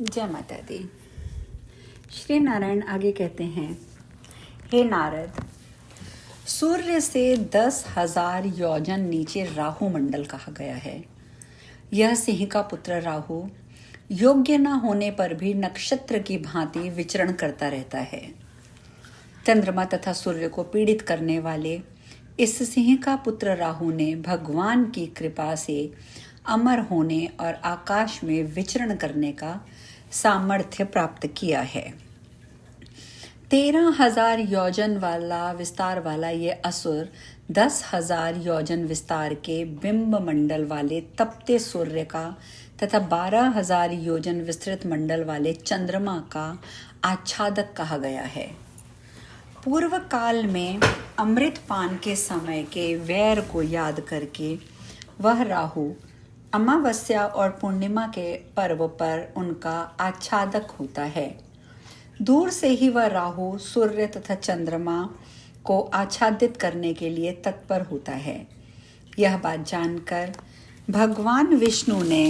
जय माता दी। श्री नारायण आगे कहते हैं, हे नारद, सूर्य से 10,000 योजन नीचे राहु मंडल कहा गया है। यह सिंह का पुत्र राहु योग्य न होने पर भी नक्षत्र की भांति विचरण करता रहता है। चंद्रमा तथा सूर्य को पीड़ित करने वाले इस सिंह का पुत्र राहु ने भगवान की कृपा से अमर होने और आकाश में विचरण करने का सामर्थ्य प्राप्त किया है। 13,000 योजन वाला विस्तार वाला ये असुर 10,000 योजन विस्तार के बिंब मंडल वाले तपते सूर्य का तथा 12,000 योजन विस्तृत मंडल वाले चंद्रमा का आच्छादक कहा गया है। पूर्व काल में अमृत पान के समय के वैर को याद करके वह राहु अमावस्या और पूर्णिमा के पर्व पर उनका आच्छादक होता है। दूर से ही वह राहु सूर्य तथा चंद्रमा को आच्छादित करने के लिए तत्पर होता है। यह बात जानकर भगवान विष्णु ने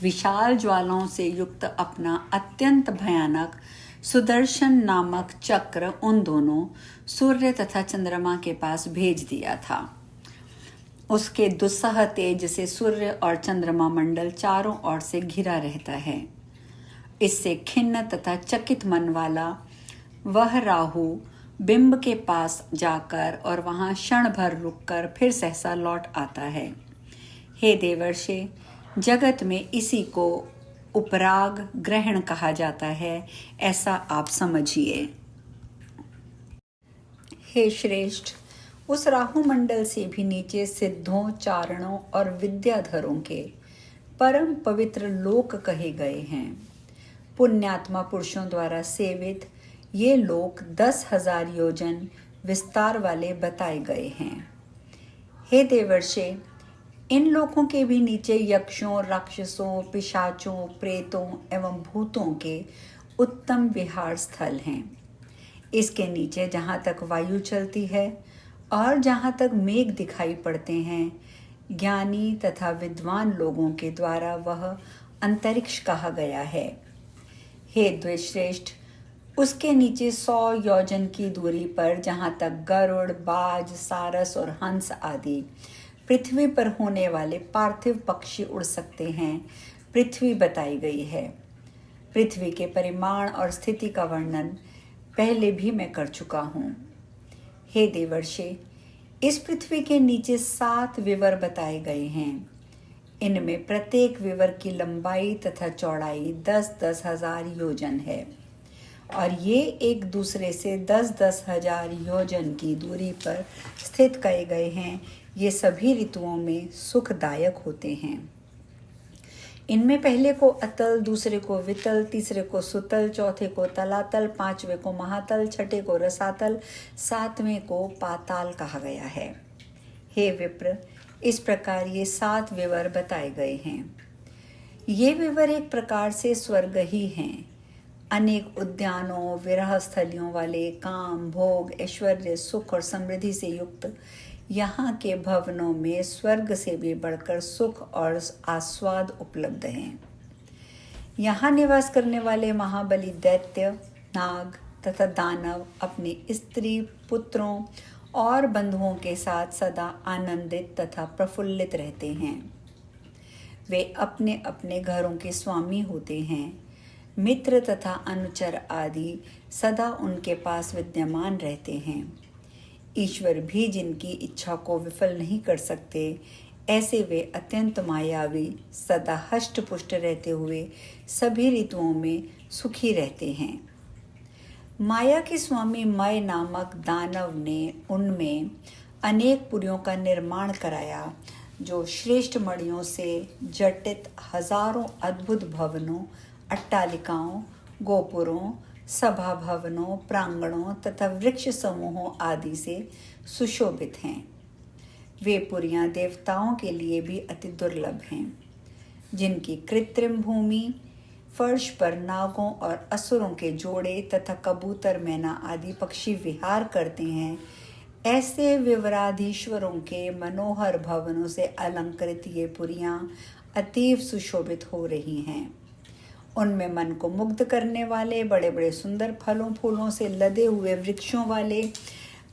विशाल ज्वालाओं से युक्त अपना अत्यंत भयानक सुदर्शन नामक चक्र उन दोनों सूर्य तथा चंद्रमा के पास भेज दिया था। उसके दुस्सह तेज से सूर्य और चंद्रमा मंडल चारों ओर से घिरा रहता है। इससे खिन्न तथा चकित मन वाला वह राहु बिंब के पास जाकर और वहां क्षण भर रुककर फिर सहसा लौट आता है। हे देवर्षि, जगत में इसी को उपराग ग्रहण कहा जाता है, ऐसा आप समझिए। हे श्रेष्ठ, उस राहु मंडल से भी नीचे सिद्धों, चारणों और विद्याधरों के परम पवित्र लोक कहे गए हैं। पुण्यात्मा पुरुषों द्वारा सेवित ये लोक 10,000 योजन विस्तार वाले बताए गए हैं। हे देवर्षि, इन लोकों के भी नीचे यक्षों, राक्षसों, पिशाचों, प्रेतों एवं भूतों के उत्तम विहार स्थल हैं। इसके नीचे जहाँ तक वायु चलती है और जहाँ तक मेघ दिखाई पड़ते हैं, ज्ञानी तथा विद्वान लोगों के द्वारा वह अंतरिक्ष कहा गया है। हे द्विश्रेष्ठ, उसके नीचे 100 योजन की दूरी पर जहाँ तक गरुड़, बाज, सारस और हंस आदि पृथ्वी पर होने वाले पार्थिव पक्षी उड़ सकते हैं, पृथ्वी बताई गई है। पृथ्वी के परिमाण और स्थिति का वर्णन पहले भी मैं कर चुका हूँ। हे देवर्षि, इस पृथ्वी के नीचे 7 विवर बताए गए हैं। इनमें प्रत्येक विवर की लंबाई तथा चौड़ाई 10-10 हजार योजन है और ये एक दूसरे से 10-10 हजार योजन की दूरी पर स्थित किए गए हैं। ये सभी ऋतुओं में सुखदायक होते हैं। इनमें पहले को अतल, दूसरे को वितल, तीसरे को सुतल, चौथे को तलातल, 5वें को महातल, छठे को रसातल, 7वें को पाताल कहा गया है। हे विप्र, इस प्रकार ये 7 विवर बताए गए हैं। ये विवर एक प्रकार से स्वर्ग ही हैं। अनेक उद्यानों, विरह स्थलियों वाले, काम, भोग, ऐश्वर्य, सुख और समृद्धि से युक्त यहाँ के भवनों में स्वर्ग से भी बढ़कर सुख और आस्वाद उपलब्ध हैं। यहाँ निवास करने वाले महाबली दैत्य, नाग तथा दानव अपने स्त्री, पुत्रों और बंधुओं के साथ सदा आनंदित तथा प्रफुल्लित रहते हैं। वे अपने अपने घरों के स्वामी होते हैं। मित्र तथा अनुचर आदि सदा उनके पास विद्यमान रहते हैं। ईश्वर भी जिनकी इच्छा को विफल नहीं कर सकते, ऐसे वे अत्यंत मायावी सदा हष्ट पुष्ट रहते हुए सभी ऋतुओं में सुखी रहते हैं। माया के स्वामी मय नामक दानव ने उनमें अनेक पुरियों का निर्माण कराया, जो श्रेष्ठ मणियों से जटित हजारों अद्भुत भवनों, अट्टालिकाओं, गोपुरों, सभा भवनों, प्रांगणों तथा वृक्ष समूहों आदि से सुशोभित हैं। वे पुरियां देवताओं के लिए भी अति दुर्लभ हैं, जिनकी कृत्रिम भूमि फर्श पर नागों और असुरों के जोड़े तथा कबूतर, मैना आदि पक्षी विहार करते हैं। ऐसे विवराधीश्वरों के मनोहर भवनों से अलंकृत ये पुरियां अतीव सुशोभित हो रही हैं उनमें मन को मुग्ध करने वाले बड़े बड़े सुंदर फलों फूलों से लदे हुए वृक्षों वाले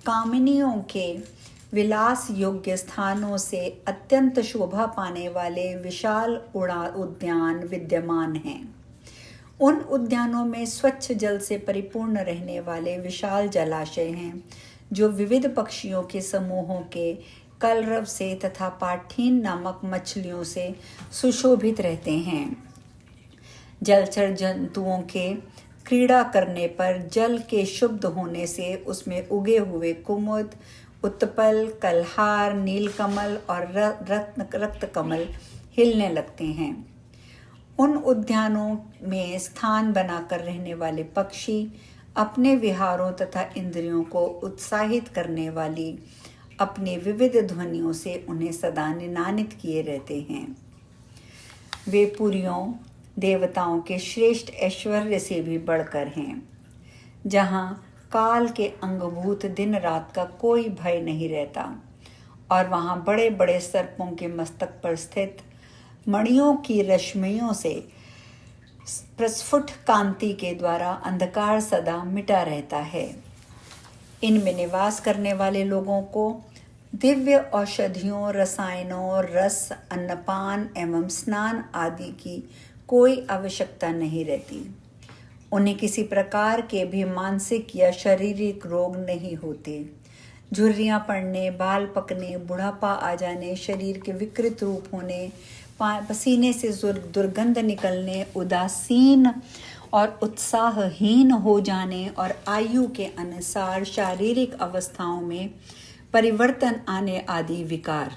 कामिनियों के विलास योग्य स्थानों से अत्यंत शोभा पाने वाले विशाल उद्यान विद्यमान हैं। उन उद्यानों में स्वच्छ जल से परिपूर्ण रहने वाले विशाल जलाशय हैं जो विविध पक्षियों के समूहों के कलरव से तथा पाठीन नामक मछलियों से सुशोभित रहते हैं। जलचर जंतुओं के क्रीड़ा करने पर जल के शुद्ध होने से उसमें उगे हुए कुमुद, उत्पल, कलहार, नीलकमल और रक्त कमल हिलने लगते हैं। उन उद्यानों में स्थान बनाकर रहने वाले पक्षी अपने विहारों तथा इंद्रियों को उत्साहित करने वाली अपनी विविध ध्वनियों से उन्हें सदा निनादित किए रहते हैं। वे पुरियों देवताओं के श्रेष्ठ ऐश्वर्य से भी बढ़कर हैं, जहाँ काल के अंगभूत दिन रात का कोई भय नहीं रहता और वहाँ बड़े बड़े सर्पों के मस्तक पर स्थित मणियों की रश्मियों से प्रस्फुट कांति के द्वारा अंधकार सदा मिटा रहता है। इनमें निवास करने वाले लोगों को दिव्य औषधियों, रसायनों, रस, अन्नपान एवं स्नान आदि की कोई आवश्यकता नहीं रहती। उन्हें किसी प्रकार के भी मानसिक या शारीरिक रोग नहीं होते। झुर्रियाँ पड़ने, बाल पकने, बुढ़ापा आ जाने, शरीर के विकृत रूप होने, पसीने से दुर्गंध निकलने, उदासीन और उत्साहहीन हो जाने और आयु के अनुसार शारीरिक अवस्थाओं में परिवर्तन आने आदि विकार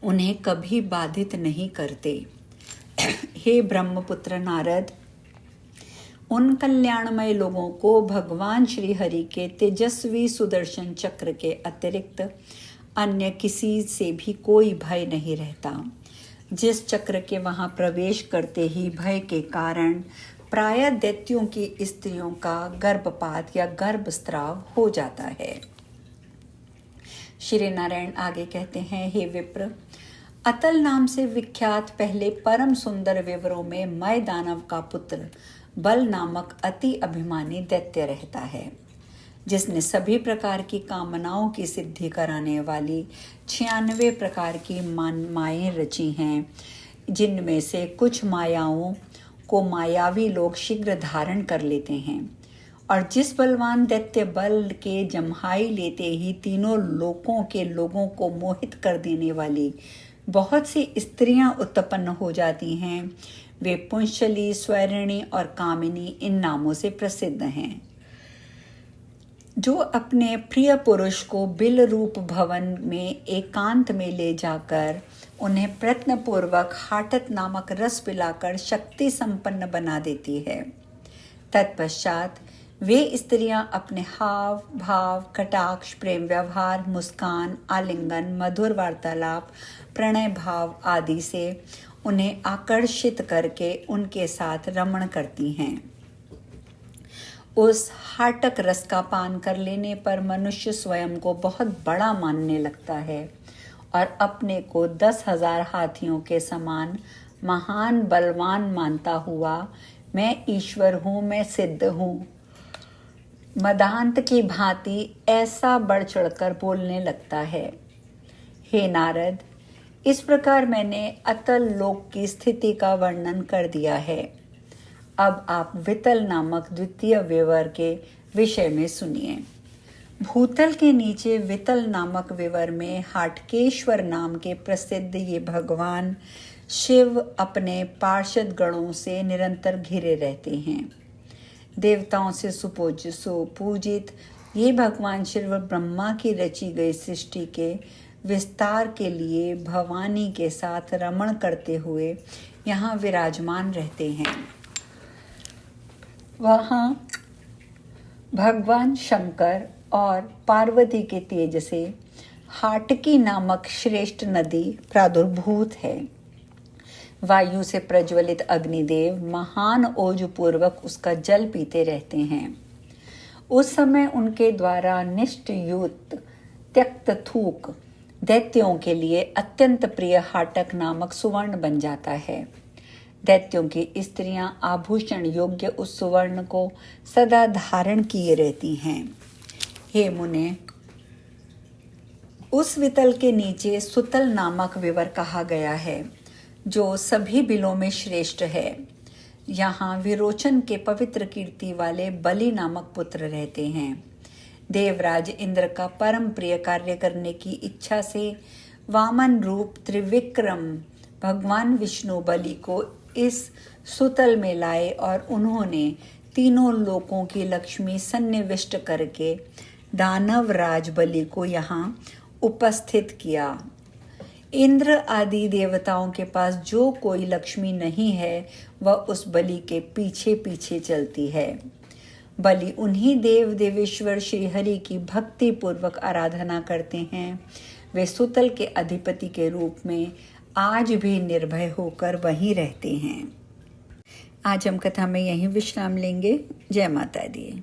उन्हें कभी बाधित नहीं करते। हे ब्रह्मपुत्र नारद, उन कल्याणमय लोगों को भगवान श्री हरि के तेजस्वी सुदर्शन चक्र के अतिरिक्त अन्य किसी से भी कोई भय नहीं रहता। जिस चक्र के वहां प्रवेश करते ही भय के कारण प्रायः दैत्यों की स्त्रियों का गर्भपात या गर्भस्राव हो जाता है। श्री नारायण आगे कहते हैं, हे विप्र, अतल नाम से विख्यात पहले परम सुंदर विवरों में मय दानव का पुत्र बल नामक अति अभिमानी दैत्य रहता है, जिसने सभी प्रकार की कामनाओं की सिद्धि कराने वाली 96 प्रकार की मायाएं रची हैं, जिनमें से कुछ मायाओं को मायावी लोग शीघ्र धारण कर लेते हैं। और जिस बलवान दैत्य बल के जम्हाई लेते ही तीनों लोकों के लोगों को मोहित कर देने वाली बहुत सी स्त्रियां उत्पन्न हो जाती हैं, वे पुंशली, स्वैरिणी और कामिनी इन नामों से प्रसिद्ध हैं। जो अपने प्रिय पुरुष को बिल रूप भवन में एकांत में ले जाकर उन्हें प्रयत्नपूर्वक हाटत नामक रस पिलाकर शक्ति संपन्न बना देती है। तत्पश्चात वे स्त्रियां अपने हाव भाव, कटाक्ष, प्रेम व्यवहार, मुस्कान, आलिंगन, मधुर वार्तालाप, प्रणय भाव आदि से उन्हें आकर्षित करके उनके साथ रमण करती हैं। उस हाटक रस का पान कर लेने पर मनुष्य स्वयं को बहुत बड़ा मानने लगता है और अपने को 10,000 हाथियों के समान महान बलवान मानता हुआ मैं ईश्वर हूँ, मैं सिद्ध हूँ, मदांत की भांति ऐसा बढ़ चढ़कर बोलने लगता है। हे नारद, इस प्रकार मैंने अतल लोक की स्थिति का वर्णन कर दिया है। अब आप वितल नामक द्वितीय विवर के विषय में सुनिए। भूतल के नीचे वितल नामक विवर में हाटकेश्वर नाम के प्रसिद्ध ये भगवान शिव अपने पार्षद गणों से निरंतर घिरे रहते हैं। देवताओं से सुपूजित ये भगवान शिव ब्रह्मा की रची गई सृष्टि के विस्तार के लिए भवानी के साथ रमण करते हुए यहाँ विराजमान रहते हैं। वहाँ भगवान शंकर और पार्वती के तेज से हाटकी नामक श्रेष्ठ नदी प्रादुर्भूत है। वायु से प्रज्वलित अग्निदेव महान ओज पूर्वक उसका जल पीते रहते हैं। उस समय उनके द्वारा निष्ठयुक्त त्यक्त थूक दैत्यों के लिए अत्यंत प्रिय हाटक नामक सुवर्ण बन जाता है। दैत्यों की स्त्रियां आभूषण योग्य उस सुवर्ण को सदा धारण किए रहती हैं। हे मुने, उस वितल के नीचे सुतल नामक विवर कहा गया है, जो सभी बिलों में श्रेष्ठ है। यहाँ विरोचन के पवित्र कीर्ति वाले बलि नामक पुत्र रहते हैं। देवराज इंद्र का परम प्रिय कार्य करने की इच्छा से वामन रूप त्रिविक्रम भगवान विष्णु बलि को इस सुतल में लाए और उन्होंने तीनों लोकों की लक्ष्मी सन्निविष्ट करके दानव राज बलि को यहाँ उपस्थित किया। इंद्र आदि देवताओं के पास जो कोई लक्ष्मी नहीं है, वह उस बलि के पीछे पीछे चलती है। बलि उन्हीं देव देवेश्वर श्री हरि की भक्ति पूर्वक आराधना करते हैं। वे सुतल के अधिपति के रूप में आज भी निर्भय होकर वहीं रहते हैं। आज हम कथा में यहीं विश्राम लेंगे। जय माता दी।